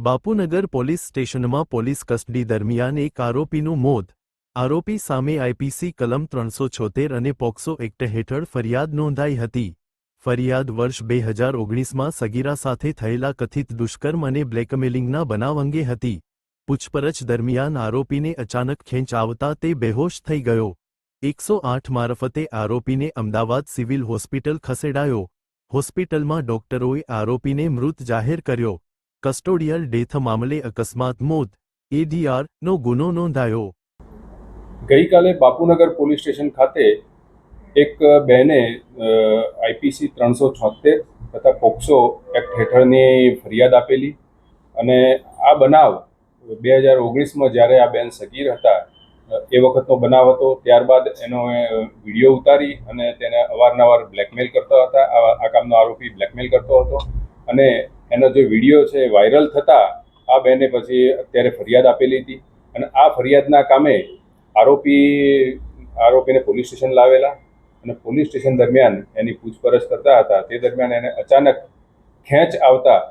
Bapunagar police સ્ટેશનમાં police custody દરમિયાન એક આરોપીનું મોત. આરોપી સામે આઈપીસી કલમ 376 અને પોક્સો એક્ટ હેઠળ ફરિયાદ નોંધાઈ હતી. ફરિયાદ વર્ષ 2019માં સગીરા સાથે થયેલા કથિત દુષ્કર્મ અને બ્લેકમેલિંગના બનાવ અંગે હતી. પૂછપરછ દરમિયાન આરોપીને અચાનક ખેંચ આવતા તે બેહોશ થઈ ગયો. 108 મારફતે આરોપીને અમદાવાદ સિવિલ હોસ્પિટલ ખસેડાયો. હોસ્પિટલમાં ડોક્ટરોએ આરોપીને મૃત જાહેર કર્યો. કસ્ટોડિયલ ડેથ મામલે અકસ્માત મોત (ADR) નો ગુનો નોંધાયો. ગઈકાલે બાપુનગર પોલીસ સ્ટેશન ખાતે એક બહેને આઈપીસી 376 તથા પોક્સો એક્ટ હેઠળની ફરિયાદ આપેલી અને આ બનાવ 2019માં જ્યારે આ બેન સગીર હતા એ વખતનો બનાવ હતો. ત્યારબાદ એનો વિડીયો ઉતારી અને તેને અવારનવાર બ્લેકમેલ કરતા હતા. આ કામનો આરોપી બ્લેકમેલ કરતો હતો અને એનો જે વિડીયો છે વાયરલ થતાં આ બહેને પછી અત્યારે ફરિયાદ આપેલી હતી અને આ ફરિયાદના કામે આરોપીને પોલીસ સ્ટેશન લાવેલા અને પોલીસ સ્ટેશન દરમિયાન એની પૂછપરછ કરતા હતા. તે દરમિયાન એને અચાનક ખેંચ આવતા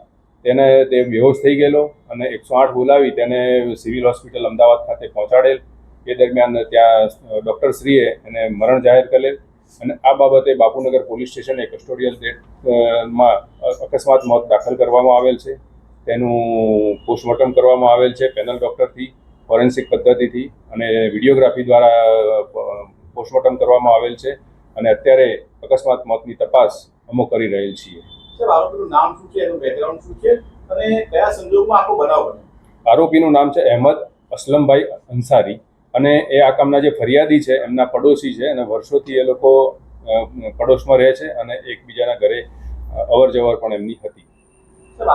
તે બેહોશ થઈ ગયેલો અને 108 બોલાવી તેને સિવિલ હોસ્પિટલ અમદાવાદ ખાતે પહોંચાડેલ. એ દરમિયાન ત્યાં ડૉક્ટરશ્રીએ એને મરણ જાહેર કરેલ અને આ બાબતે બાપુનગર પોલીસ સ્ટેશને કસ્ટોડિયલ ડેથમાં અકસ્માત મોત દાખલ કરવામાં આવેલ છે. તેનું પોસ્ટમોર્ટમ કરવામાં આવેલ છે પેનલ ડૉક્ટરથી, ફોરેન્સિક પદ્ધતિથી અને વિડીયોગ્રાફી દ્વારા પોસ્ટમોર્ટમ કરવામાં આવેલ છે અને અત્યારે અકસ્માત મોતની તપાસ અમે કરી રહેલ છીએ. આરોપીનું નામ શું છે, એનું બેકગ્રાઉન્ડ શું છે અને કયા સંજોગોમાં આખો બનાવ બન્યો? આરોપીનું નામ છે અહેમદ અસલમભાઈ અંસારી અને એ આ કામના જે ફરિયાદી છે એમના પડોશી છે અને વર્ષોથી એ લોકો પડોશમાં રહે છે અને એકબીજાના ઘરે અવર જવર પણ એમની હતી.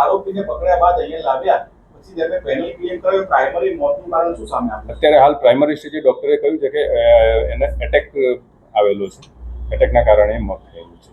આરોપીને પકડ્યા બાદ અહીંયા લાવ્યા પછી જેને પેનલ ક્લેમ કર્યો પ્રાઇમરી મોતનું કારણ શું સામે આવ્યું? અત્યારે હાલ પ્રાઇમરી સ્ટેજે ડૉક્ટરે કહ્યું છે કે એને એટેક આવેલો છે. એટેકના કારણે મોત થયેલું છે.